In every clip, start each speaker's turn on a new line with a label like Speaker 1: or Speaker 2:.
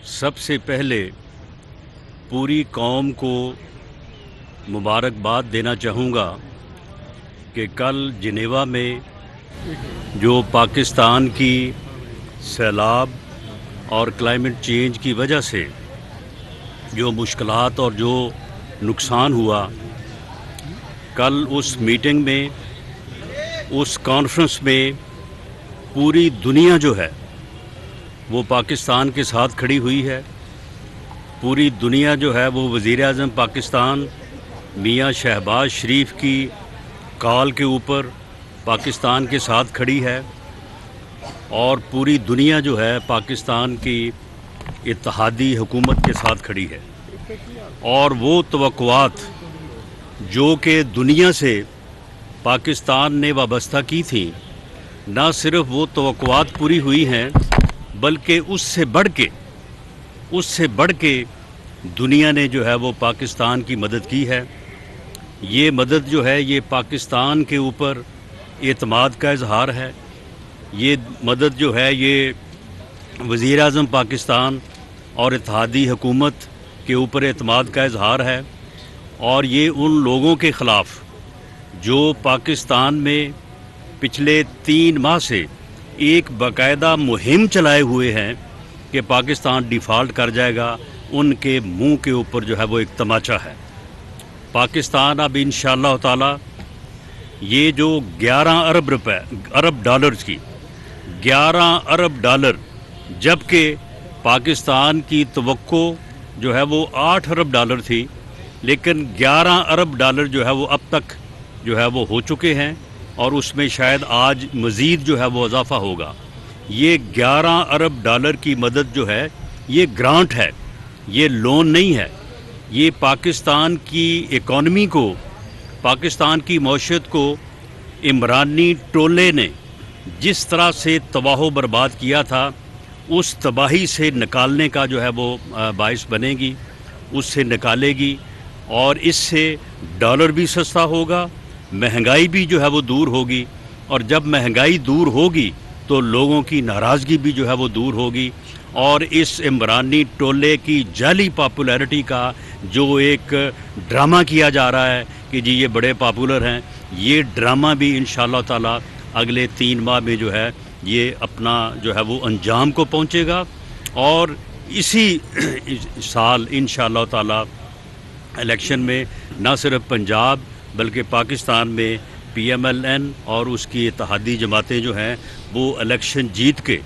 Speaker 1: सबसे पहले पूरी कौम को मुबारकबाद देना चाहूँगा कि कल जिनेवा में जो पाकिस्तान की सैलाब और क्लाइमेट चेंज की वजह से जो मुश्किलात और जो नुकसान हुआ, कल उस मीटिंग में, उस कॉन्फ्रेंस में पूरी दुनिया जो है वो पाकिस्तान के साथ खड़ी हुई है। पूरी दुनिया जो है वो वज़ीर-ए-आज़म पाकिस्तान मियां शहबाज शरीफ की कॉल के ऊपर पाकिस्तान के साथ खड़ी है और पूरी दुनिया जो है पाकिस्तान की इत्तेहादी हुकूमत के साथ खड़ी है। और वो तवक्कुआत जो कि दुनिया से पाकिस्तान ने वाबस्ता की थी, ना सिर्फ वो तवक्कुआत पूरी हुई हैं बल्कि उससे बढ़ के दुनिया ने जो है वो पाकिस्तान की मदद की है। ये मदद जो है ये पाकिस्तान के ऊपर एतमाद का इजहार है। ये मदद जो है ये वज़ीर-ए-आज़म पाकिस्तान और इत्तेहादी हुकूमत के ऊपर एतमाद का इजहार है। और ये उन लोगों के ख़िलाफ़ जो पाकिस्तान में पिछले 3 माह से एक बाकायदा मुहिम चलाए हुए हैं कि पाकिस्तान डिफ़ॉल्ट कर जाएगा, उनके मुंह के ऊपर जो है वो एक तमाचा है। पाकिस्तान अब इंशाअल्लाह ताला ये जो 11 अरब डॉलर्स की 11 अरब डॉलर, जबकि पाकिस्तान की तवक्को जो है वो 8 अरब डॉलर थी, लेकिन 11 अरब डॉलर जो है वो अब तक जो है वो हो चुके हैं और उसमें शायद आज मज़ीद जो है वो इजाफ़ा होगा। ये 11 अरब डॉलर की मदद जो है ये ग्रांट है, ये लोन नहीं है। ये पाकिस्तान की इकॉनमी को, पाकिस्तान की मईशत को इमरानी टोले ने जिस तरह से तबाह बर्बाद किया था, उस तबाही से निकालने का जो है वो बाइस बनेगी, उससे निकालेगी और इससे डॉलर भी सस्ता होगा, महंगाई भी जो है वो दूर होगी। और जब महंगाई दूर होगी तो लोगों की नाराज़गी भी जो है वो दूर होगी। और इस इमरानी टोले की जाली पॉपुलैरिटी का जो एक ड्रामा किया जा रहा है कि जी ये बड़े पॉपुलर हैं, ये ड्रामा भी इंशाअल्लाह ताला अगले 3 माह में जो है ये अपना जो है वो अंजाम को पहुंचेगा। और इसी साल इंशाअल्लाह ताला इलेक्शन में न सिर्फ पंजाब बल्कि पाकिस्तान में PMLN और उसकी इत्तेहादी जमातें जो हैं वो इलेक्शन जीत के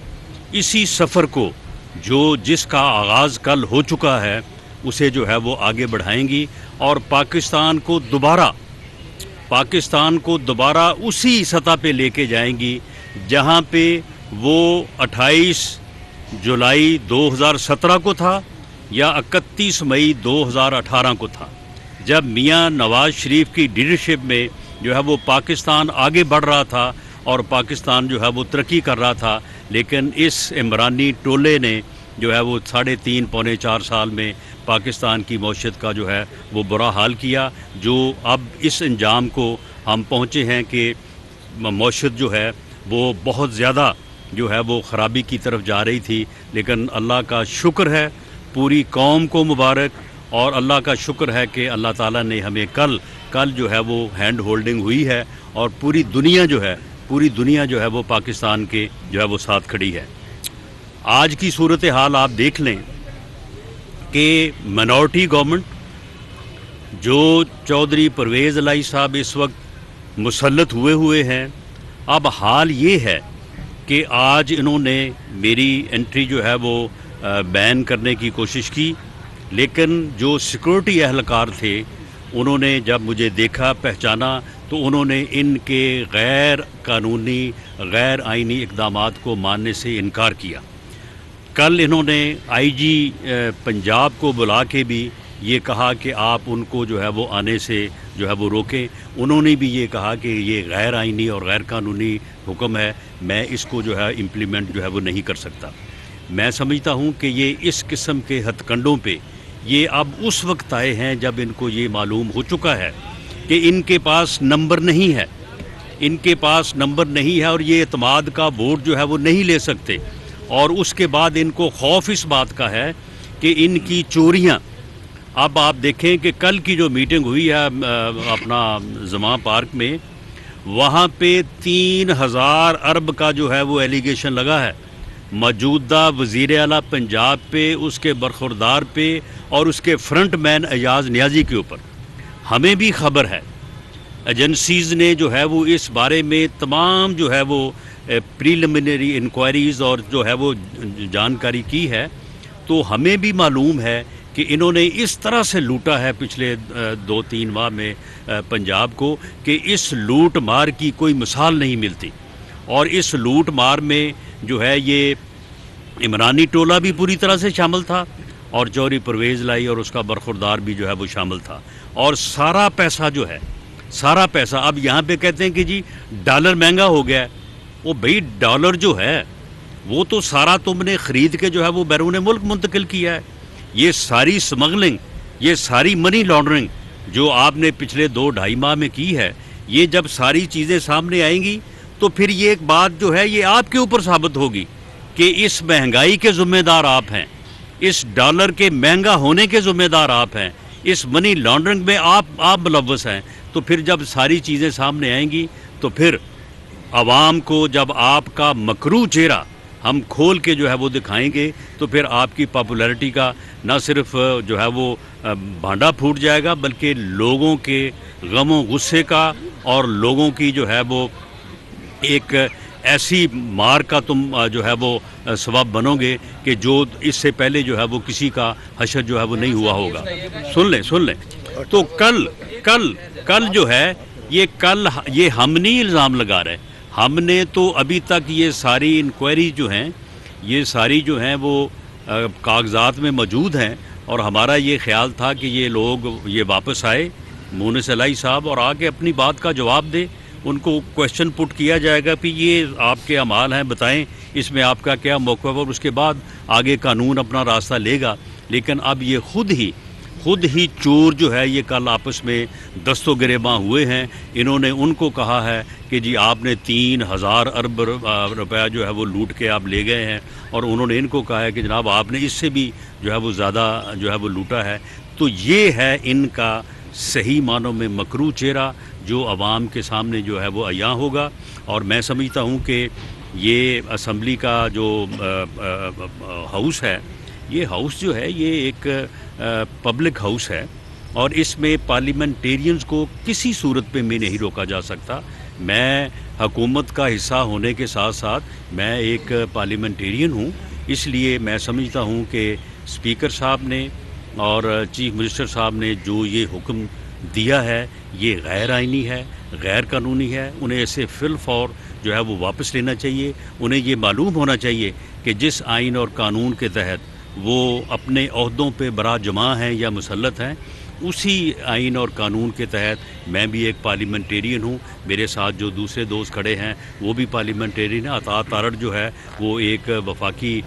Speaker 1: इसी सफ़र को जो जिसका आगाज़ कल हो चुका है उसे जो है वो आगे बढ़ाएंगी और पाकिस्तान को दोबारा उसी सतह पे लेके जाएंगी जहां पे वो 28 जुलाई 2017 को था या 31 मई 2018 को था, जब मियां नवाज़ शरीफ की लीडरशिप में जो है वो पाकिस्तान आगे बढ़ रहा था और पाकिस्तान जो है वो तरक्की कर रहा था। लेकिन इस इमरानी टोले ने जो है वो 3.5 पौने 4 साल में पाकिस्तान की मईशत का जो है वो बुरा हाल किया, जो अब इस अंजाम को हम पहुँचे हैं कि मईशत जो है वो बहुत ज़्यादा जो है वो ख़राबी की तरफ जा रही थी। लेकिन अल्लाह का शुक्र है, पूरी कौम को मुबारक, और अल्लाह का शुक्र है कि अल्लाह ताला ने हमें कल जो है वो हैंड होल्डिंग हुई है और पूरी दुनिया जो है वो पाकिस्तान के जो है वो साथ खड़ी है। आज की सूरत हाल आप देख लें कि मिनॉरिटी गवर्नमेंट जो चौधरी परवेज़ इलाही साहब इस वक्त मुसल्लत हुए हैं, अब हाल ये है कि आज इन्होंने मेरी एंट्री जो है वो बैन करने की कोशिश की, लेकिन जो सिक्योरिटी एहलकार थे उन्होंने जब मुझे देखा, पहचाना, तो उन्होंने इनके गैर कानूनी, गैर आइनी इक़दामात को मानने से इनकार किया। कल इन्होंने IG पंजाब को बुला के भी ये कहा कि आप उनको जो है वो आने से जो है वो रोकें। उन्होंने भी ये कहा कि ये गैर आइनी और गैर कानूनी हुक्म है, मैं इसको जो है इम्प्लीमेंट जो है वो नहीं कर सकता। मैं समझता हूँ कि ये इस किस्म के हथकंडों पे ये अब उस वक्त आए हैं जब इनको ये मालूम हो चुका है कि इनके पास नंबर नहीं है, और ये एतमाद का वोट जो है वो नहीं ले सकते। और उसके बाद इनको खौफ इस बात का है کہ ان کی چوریاں. اب آپ دیکھیں کہ کل کی جو میٹنگ ہوئی ہے اپنا زمان پارک میں، وہاں پہ 3,000 ارب کا جو ہے وہ ایلیگیشن لگا ہے موجودہ وزیر اعلیٰ پنجاب پہ، اس کے برخوردار پہ اور اس کے فرنٹ مین ایاز نیازی کے اوپر. ہمیں بھی خبر ہے، ایجنسیز نے جو ہے وہ اس بارے میں تمام جو ہے وہ پریلیمنری انکوائریز اور جو ہے وہ جانکاری کی ہے. تو ہمیں بھی معلوم ہے کہ انہوں نے اس طرح سے لوٹا ہے پچھلے 2-3 ماہ میں پنجاب کو کہ اس لوٹ مار کی کوئی مثال نہیں ملتی. اور اس لوٹ مار میں جو ہے یہ عمرانی ٹولہ بھی پوری طرح سے شامل تھا اور جوہری پرویز لائی اور اس کا برخوردار بھی جو ہے وہ شامل تھا. اور سارا پیسہ جو ہے، سارا پیسہ، اب یہاں پہ کہتے ہیں کہ جی ڈالر مہنگا ہو گیا ہے. وہ بھئی ڈالر جو ہے وہ تو سارا تم نے خرید کے جو ہے وہ بیرون ملک منتقل کیا ہے. یہ ساری سمگلنگ، یہ ساری منی لانڈرنگ جو آپ نے پچھلے 2-2.5 ماہ میں کی ہے، یہ جب ساری چیزیں سامنے آئیں گی تو پھر یہ ایک بات جو ہے یہ آپ کے اوپر ثابت ہوگی کہ اس مہنگائی کے ذمہ دار آپ ہیں، اس ڈالر کے مہنگا ہونے کے ذمہ دار آپ ہیں، اس منی لانڈرنگ میں آپ ملوث ہیں. تو پھر جب ساری چیزیں سامنے آئیں گی تو پھر عوام کو جب آپ کا مکروہ چہرہ ہم کھول کے جو ہے وہ دکھائیں گے تو پھر آپ کی پاپولیرٹی کا نہ صرف جو ہے وہ بھانڈا پھوٹ جائے گا بلکہ لوگوں کے غم و غصے کا اور لوگوں کی جو ہے وہ ایک ایسی مار کا تم جو ہے وہ سبب بنو گے کہ جو اس سے پہلے جو ہے وہ کسی کا حشر جو ہے وہ نہیں ہوا ہوگا. سن لیں تو کل جو ہے یہ ہم نہیں الزام لگا رہے. ہم نے تو ابھی تک یہ ساری انکوائری جو ہیں یہ ساری جو ہیں وہ کاغذات میں موجود ہیں اور ہمارا یہ خیال تھا کہ یہ لوگ یہ واپس آئے مونس علائی صاحب اور آ کے اپنی بات کا جواب دے. ان کو کویشچن پٹ کیا جائے گا کہ یہ آپ کے اعمال ہیں، بتائیں اس میں آپ کا کیا موقف ہے، اور اس کے بعد آگے قانون اپنا راستہ لے گا. لیکن اب یہ خود ہی چور جو ہے یہ کل آپس میں دست و گریباں ہوئے ہیں. انہوں نے ان کو کہا ہے کہ جی آپ نے 3,000 ارب روپیہ جو ہے وہ لوٹ کے آپ لے گئے ہیں، اور انہوں نے ان کو کہا ہے کہ جناب آپ نے اس سے بھی جو ہے وہ زیادہ جو ہے وہ لوٹا ہے. تو یہ ہے ان کا صحیح معنوں میں مکروہ چہرہ جو عوام کے سامنے جو ہے وہ عیاں ہوگا. اور میں سمجھتا ہوں کہ یہ اسمبلی کا جو ہاؤس ہے، یہ ہاؤس جو ہے یہ ایک پبلک ہاؤس ہے اور اس میں پارلیمنٹیرینز کو کسی صورت پہ میں نہیں روکا جا سکتا. میں حکومت کا حصہ ہونے کے ساتھ ساتھ میں ایک پارلیمنٹیرین ہوں، اس لیے میں سمجھتا ہوں کہ اسپیکر صاحب نے اور چیف منسٹر صاحب نے جو یہ حکم دیا ہے یہ غیر آئینی ہے، غیر قانونی ہے. انہیں اسے فی الفور جو ہے وہ واپس لینا چاہیے. انہیں یہ معلوم ہونا چاہیے کہ جس آئین اور قانون کے تحت وہ اپنے عہدوں پہ برا جمع ہیں یا مسلط ہیں، اسی آئین اور قانون کے تحت میں بھی ایک پارلیمنٹیرین ہوں. میرے ساتھ جو دوسرے دوست کھڑے ہیں وہ بھی پارلیمنٹیرین ہیں. عطا تارڑ جو ہے وہ ایک وفاقی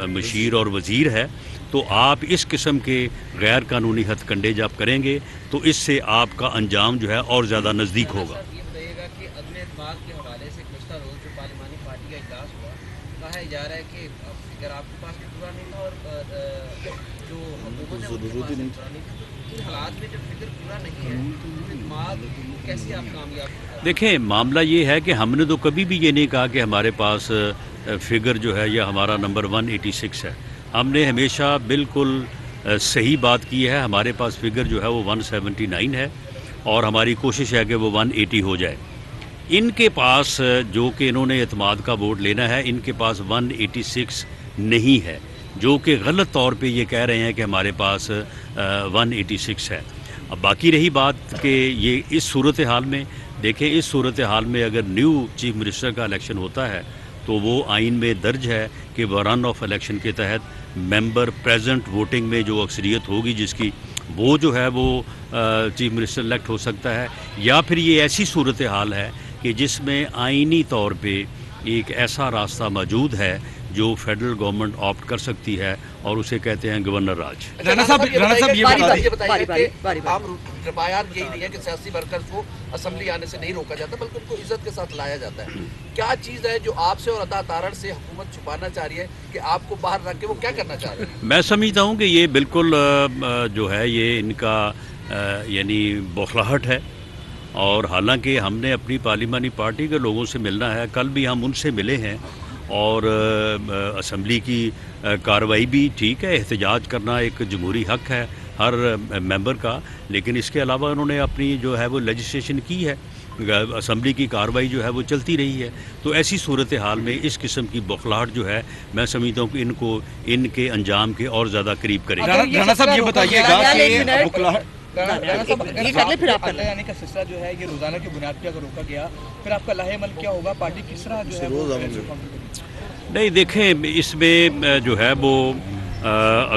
Speaker 1: مشیر اور وزیر ہے. تو آپ اس قسم کے غیر قانونی ہتھ کنڈے جب کریں گے تو اس سے آپ کا انجام جو ہے اور زیادہ نزدیک ہوگا.
Speaker 2: یہ بتائیے گا کہ عدم اعتماد کے حوالے سے گزشتہ روز جو پارلیمانی پارٹی کا اجلاس ہوا، کہا جا رہا ہے کہ فگر آپ کے پاس بھی پورا نہیں تھا اور جو حکومت ہے ان کے پاس بھی پورا نہیں تھا. ان حالات میں جب فگر پورا نہیں ہے اعتماد کیسے آپ کامیاب؟
Speaker 1: دیکھیں معاملہ یہ ہے کہ ہم نے تو کبھی بھی یہ نہیں کہا کہ ہمارے پاس فگر جو ہے یا ہمارا نمبر 186 ہے. ہم نے ہمیشہ بالکل صحیح بات کی ہے. ہمارے پاس فگر جو ہے وہ 179 ہے اور ہماری کوشش ہے کہ وہ 180 ہو جائے. ان کے پاس جو کہ انہوں نے اعتماد کا ووٹ لینا ہے، ان کے پاس 186 نہیں ہے، جو کہ غلط طور پہ یہ کہہ رہے ہیں کہ ہمارے پاس 186 ہے. اب باقی رہی بات کہ یہ اس صورتحال میں دیکھیں، اس صورتحال میں اگر نیو چیف منسٹر کا الیکشن ہوتا ہے تو وہ آئین میں درج ہے کہ وہ رن آف الیکشن کے تحت ممبر پریزنٹ ووٹنگ میں جو اکثریت ہوگی جس کی، وہ جو ہے وہ چیف منسٹر الیکٹ ہو سکتا ہے. یا پھر یہ ایسی صورتحال ہے کہ جس میں آئینی طور پہ ایک ایسا راستہ موجود ہے जो फेडरल गवर्नमेंट ऑप्ट कर सकती है और उसे कहते हैं गवर्नर राज।
Speaker 3: राणा साहब ये
Speaker 2: बताइए
Speaker 3: बताइए
Speaker 2: कि आम रवायात यही नहीं है कि सियासी वर्कर्स को असेंबली आने से नहीं रोका जाता बल्कि उनको इज्जत के साथ लाया जाता है। क्या चीज़ है जो आपसे और अता तारण से हुकूमत छुपाना चाह रही है कि आपको बाहर रख के वो क्या करना चाह रहे हैं?
Speaker 1: मैं समझता हूँ कि ये बिल्कुल जो है ये इनका यानी बौखलाहट है, और हालांकि हमने अपनी पार्लिमानी पार्टी के लोगों से मिलना है, कल भी हम उनसे मिले हैं, और असेंबली की कार्रवाई भी ठीक है, एहतजाज करना एक जमहूरी हक है हर मेंबर का, लेकिन इसके अलावा उन्होंने अपनी जो है वो लेजिस्लेशन की है, असेंबली की कार्रवाई जो है वो चलती रही है। तो ऐसी सूरत हाल में इस किस्म की बौखलाहट जो है मैं समझता हूँ कि इनको इनके अंजाम के और ज़्यादा करीब करेगी।
Speaker 3: राणा साहब ये बताइएगा कि बुखलाहट
Speaker 4: यानी का सिलसिला जो है ये रोजाना की बुनियाद पर अगर रोका गया फिर आपका लाहेमल क्या होगा, पार्टी किस तरह जो है
Speaker 1: नहीं देखें, इसमें जो है वो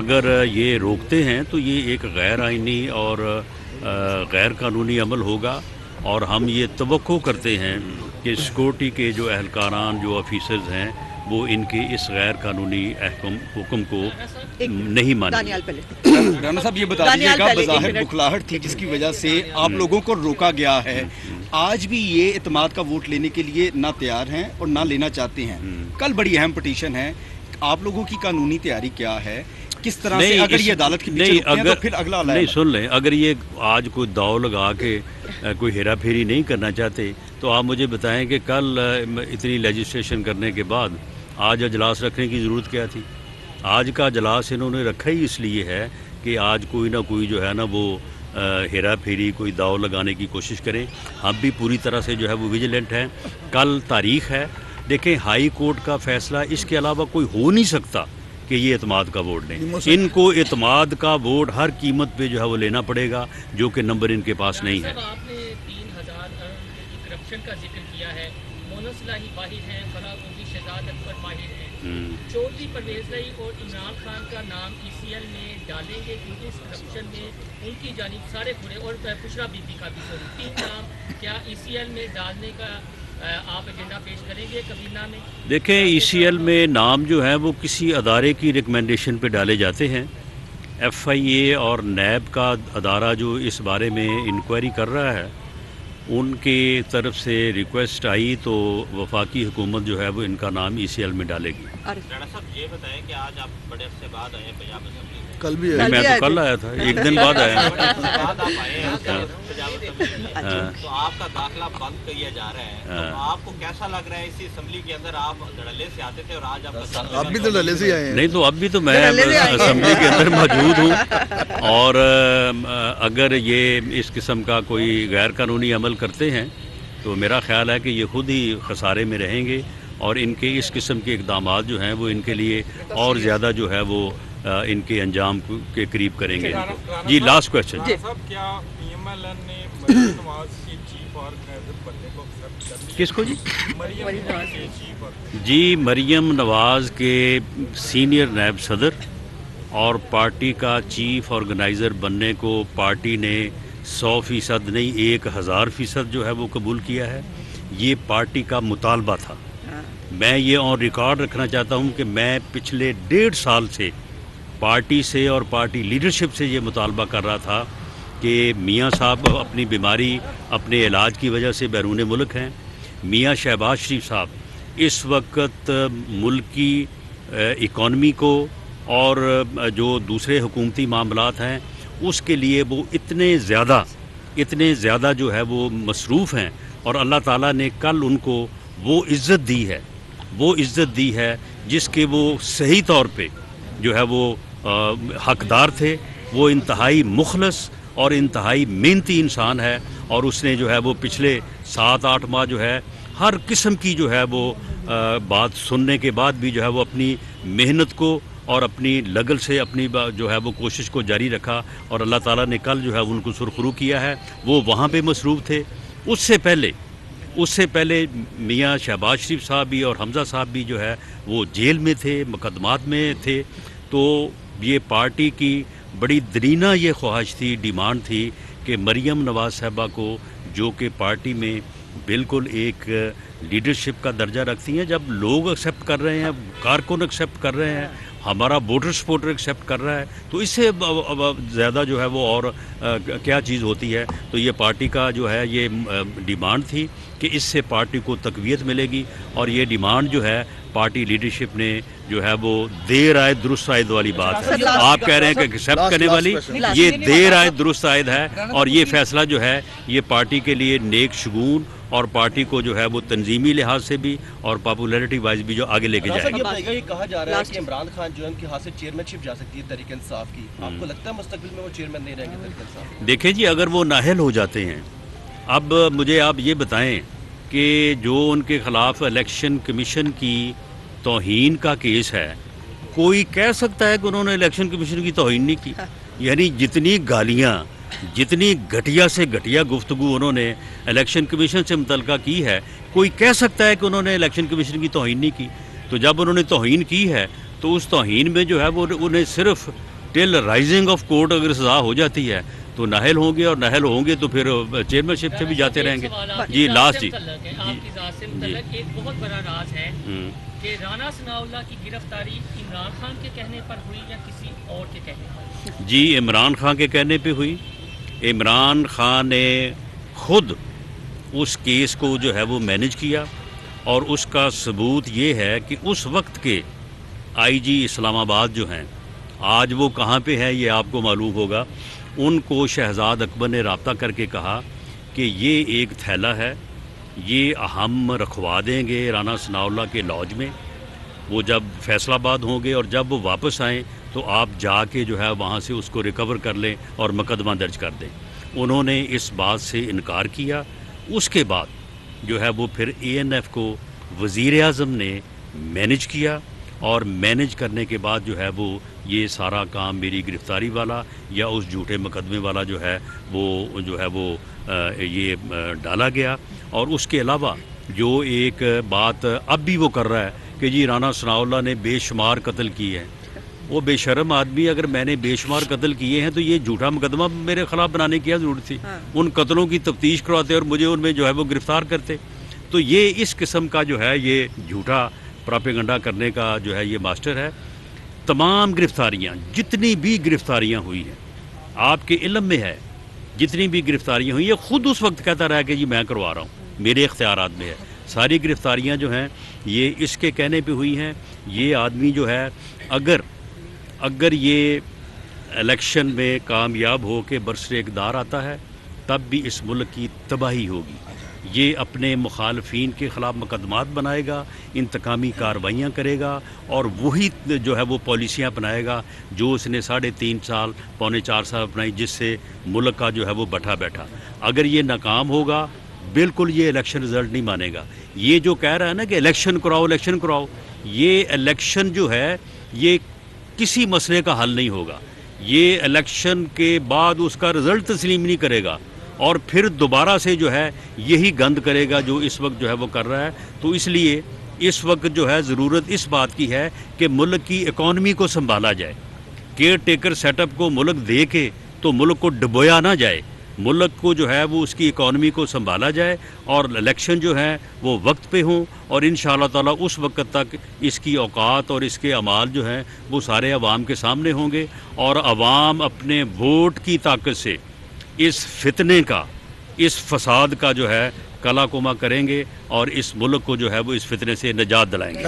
Speaker 1: अगर ये रोकते हैं तो ये एक गैर आइनी और गैर कानूनी अमल होगा, और हम ये तवक्को करते हैं कि सिक्योरिटी के जो अहलकारान जो ऑफिसर्स हैं वो इनके इस गैर कानूनी हुक्म को नहीं मानेंगे।
Speaker 3: राणा साहब ये बता दीजिएगा, बज़ाहिर बुखलाहट थी जिसकी वजह से आप लोगों को रोका गया है, आज भी ये इत्मीनान का वोट लेने के लिए ना तैयार हैं और ना लेना चाहते हैं। कल बड़ी अहम पिटीशन है, आप लोगों की कानूनी तैयारी क्या है, किस तरह से अगर ये अदालत के पीछे रुकते हैं तो फिर अगला
Speaker 1: नहीं सुन लें, अगर ये आज कोई दाव लगा के कोई हेरा फेरी नहीं करना चाहते तो आप मुझे बताएं कि कल इतनी लेजिस्लेशन करने के बाद आज अजलास रखने की ज़रूरत क्या थी? आज का अजलास इन्होंने रखा ही इसलिए है कि आज कोई ना कोई जो है ना वो हेरा फेरी कोई दाव लगाने की कोशिश करें। हम भी पूरी तरह से जो है वो विजिलेंट हैं। कल तारीख है, देखें हाई कोर्ट का फैसला, इसके अलावा कोई हो नहीं सकता कि ये एतमाद का वोट लें। इनको एतमाद का वोट हर कीमत पे जो है वो लेना पड़ेगा, जो कि नंबर इनके पास नहीं है।
Speaker 5: आपने 3000 करप्शन का जिक्र किया है, मोनसलाही बाहिर हैं, फलाह शहजाद अकबर बाहिर हैं, चौधरी परवेज रही और इमरान खान का नाम ECL में डालेंगे क्योंकि इस करप्शन में उनकी जानिब सारे खुले, और पुशरा बीबी का भी 3 नाम क्या ECL में डालने का आप एजेंडा पेश करेंगे कबीना में?
Speaker 1: देखें, ECL में नाम जो है वो किसी अदारे की रिकमेंडेशन पे डाले जाते हैं। FIA और NAB का अदारा जो इस बारे में इंक्वायरी कर रहा है, उनके तरफ से रिक्वेस्ट आई तो वफाकी हुकूमत जो है वो इनका नाम ECL में डालेगी।
Speaker 6: राणा साहब ये बताएं कि आज आप बड़े अरसे बाद आए हैं पंजाब असेंबली में।
Speaker 7: कल भी
Speaker 1: मैं तो कल आया था, एक दिन बाद आया।
Speaker 6: बड़े अरसे बाद आप आए हैं पंजाब असेंबली में, तो आपका दाखिला बंद किया जा रहा है, तो आपको कैसा लग रहा है? इसी असेंबली के अंदर आप धड़ल्ले से आते थे और आज
Speaker 7: आप भी तो धड़ल्ले से आए हैं।
Speaker 1: नहीं तो अब भी तो मैं असेंबली के अंदर मौजूद हूँ, और अगर ये इस किस्म का कोई गैर कानूनी अमल करते हैं तो मेरा ख्याल है कि ये खुद ही खसारे में रहेंगे, और इनके इस किस्म के इक़दामात जो हैं वो इनके लिए और ज़्यादा जो है वो इनके अंजाम के करीब करेंगे इनको। जी लास्ट क्वेश्चन।
Speaker 8: क्या PMLN ने मरियम नवाज की चीफ ऑर्गेनाइजर बनने को एक्सेप्ट कर लिया?
Speaker 1: किसको जी?
Speaker 8: मरियम नवाज के चीफ
Speaker 1: जी मरियम नवाज़ के सीनियर नायब सदर और पार्टी का चीफ ऑर्गेनाइज़र बनने को पार्टी ने 100% नहीं 1000% जो है वो कबूल किया है। ये पार्टी का मुतालबा था। मैं ये ऑन रिकॉर्ड रखना चाहता हूँ कि मैं पिछले 1.5 साल से पार्टी से और पार्टी लीडरशिप से ये मुतालबा कर रहा था कि मियाँ साहब अपनी बीमारी अपने इलाज की वजह से बैरून मुल्क हैं। मियाँ शहबाज शरीफ साहब इस वक्त मुल्क की इकॉनमी को और जो दूसरे हुकूमती मामलात हैं उसके लिए वो इतने ज़्यादा जो है वो मसरूफ़ हैं, और अल्लाह ताला ने कल उनको वो इज़्ज़त दी है जिसके वो सही तौर पे जो है वो हकदार थे। वो इंतहाई मुखलस और इंतहाई मेहनती इंसान है, और उसने जो है वो पिछले 7-8 माह जो है हर किस्म की जो है वो बात सुनने के बाद भी जो है वो अपनी मेहनत को और अपनी लगन से अपनी जो है वो कोशिश को जारी रखा, और अल्लाह ताला ने कल जो है उनको सुरखरू किया है। वो वहाँ पे मसरूफ़ थे। उससे पहले मियाँ शहबाज शरीफ साहब भी और हमज़ा साहब भी जो है वो जेल में थे, मुकदमात में थे। तो ये पार्टी की बड़ी दरीना ये ख्वाहिश थी, डिमांड थी कि मरियम नवाज़ साहबा को, जो कि पार्टी में बिल्कुल एक लीडरशिप का दर्जा रखती हैं। जब लोग एक्सेप्ट कर रहे हैं, कारकुन एक्सेप्ट कर रहे हैं, हमारा वोटर सपोर्टर एक्सेप्ट कर रहा है, तो इससे ज़्यादा जो है वो और क्या चीज़ होती है। तो ये पार्टी का जो है ये डिमांड थी कि इससे पार्टी को तक़वियत मिलेगी, और ये डिमांड जो है पार्टी लीडरशिप ने जो है वो देर आए दुरुस्त आयद वाली बात है। आप कह रहे हैं कि एक्सेप्ट करने वाली, ये देर आए दुरुस्त आयद है, और ये फैसला जो है ये पार्टी के लिए नेक शगुन और पार्टी को जो है वो तंजीमी लिहाज से भी और पॉपुलैरिटी वाइज भी जो आगे लेके जाएगा।
Speaker 9: ये कहा जा रहा है कि इमरान खान जो है उनके हाथ से चेयरमैनशिप जा सकती है तहरीक इंसाफ की, आपको लगता है मुस्तकबिल में वो चेयरमैन नहीं रहेंगे तहरीक इंसाफ?
Speaker 1: देखें जी, अगर वो नाअहल हो जाते हैं, अब मुझे आप ये बताएं कि जो उनके ख़िलाफ़ इलेक्शन कमीशन की तौहीन का केस है, कोई कह सकता है कि उन्होंने इलेक्शन कमीशन की तौहीन नहीं की? यानी जितनी गालियाँ, जितनी घटिया से घटिया गुफ्तगू उन्होंने इलेक्शन कमीशन से मुतल्लिका की है, कोई कह सकता है कि उन्होंने इलेक्शन कमीशन की तौहीन नहीं की? तो जब उन्होंने तौहीन की है तो उस तौहीन में जो है वो उन्हें सिर्फ टिल राइजिंग ऑफ कोर्ट अगर सज़ा हो जाती है तो नाहल होंगे, और नाहल होंगे तो फिर चेयरमैनशिप से भी जाते रहेंगे। जी लास्ट जी,
Speaker 5: एक बहुत बड़ा राज है कि राना सनाउल्लाह की गिरफ्तारी इमरान खान के कहने पर हुई या किसी और के कहने पर?
Speaker 1: जी इमरान खान के कहने पे हुई। इमरान खान ने खुद उस केस को जो है वो मैनेज किया, और उसका सबूत ये है कि उस वक्त के आईजी इस्लामाबाद जो हैं, आज वो कहाँ पे हैं ये आपको मालूम होगा, उनको शहजाद अकबर ने रब्ता करके कहा कि ये एक थैला है, ये हम रखवा देंगे राना सनाउल्लाह के लॉज में, वो जब फैसलाबाद होंगे और जब वो वापस आएँ तो आप जाके जो है वहाँ से उसको रिकवर कर लें और मुकदमा दर्ज कर दें। उन्होंने इस बात से इनकार किया। उसके बाद जो है वो फिर ANF को वज़ीर आज़म ने मैनेज किया, और मैनेज करने के बाद जो है वो ये सारा काम मेरी गिरफ़्तारी वाला या उस झूठे मुकदमे वाला जो है वो ये डाला गया। और उसके अलावा जो एक बात अब भी वो कर रहा है कि जी राना सनाउल्लाह ने बेशुमार कत्ल किए हैं, वो बेशर्म आदमी, अगर मैंने बेशुमार कत्ल किए हैं तो ये झूठा मुकदमा मेरे ख़िलाफ़ बनाने की क्या ज़रूरत थी? उन कत्लों की तफ्तीश करवाते और मुझे उनमें जो है वो गिरफ़्तार करते। तो ये इस किस्म का जो है ये झूठा प्रोपेगेंडा करने का जो है ये मास्टर है। तमाम गिरफ़्तारियाँ, जितनी भी गिरफ़्तारियाँ हुई हैं, आपके इल्म में है, जितनी भी गिरफ़्तारियाँ हुई, ये ख़ुद उस वक्त कहता रहा कि जी मैं करवा रहा हूँ, मेरे इख्तियारात में है। सारी गिरफ़्तारियाँ जो हैं ये इसके कहने पे हुई हैं। ये आदमी जो है अगर ये इलेक्शन में कामयाब हो के बरसरे इक़्तिदार आता है तब भी इस मुल्क की तबाही होगी। ये अपने मुखालफीन के ख़िलाफ़ मुकदमात बनाएगा, इंतकामी कार्रवाइयाँ करेगा, और वही जो है वो पॉलिसियाँ अपनाएगा जो उसने 3.5 साल पौने 4 साल अपनाई, जिससे मुल्क का जो है वो बैठा। अगर ये नाकाम होगा, बिल्कुल ये इलेक्शन रिज़ल्ट नहीं मानेगा। ये जो कह रहा है ना कि इलेक्शन कराओ, ये इलेक्शन जो है ये किसी मसले का हल नहीं होगा। ये इलेक्शन के बाद उसका रिज़ल्ट तस्लीम नहीं करेगा, और फिर दोबारा से जो है यही गंद करेगा जो इस वक्त जो है वो कर रहा है। तो इसलिए इस वक्त जो है ज़रूरत इस बात की है कि मुल्क की इकॉनमी को संभाला जाए। केयर टेकर सेटअप को मुल्क दे के तो मुल्क को डुबोया ना जाए, मुल्क को जो है वो उसकी इकॉनमी को संभाला जाए, और इलेक्शन जो है वो वक्त पे हों, और इंशाअल्लाह ताला उस वक्त तक इसकी औकात और इसके अमाल जो हैं वो सारे अवाम के सामने होंगे, और अवाम अपने वोट की ताकत से इस फितने का, इस फसाद का जो है कला कुमा करेंगे, और इस मुल्क को जो है वो इस फितने से निजात दिलाएंगे।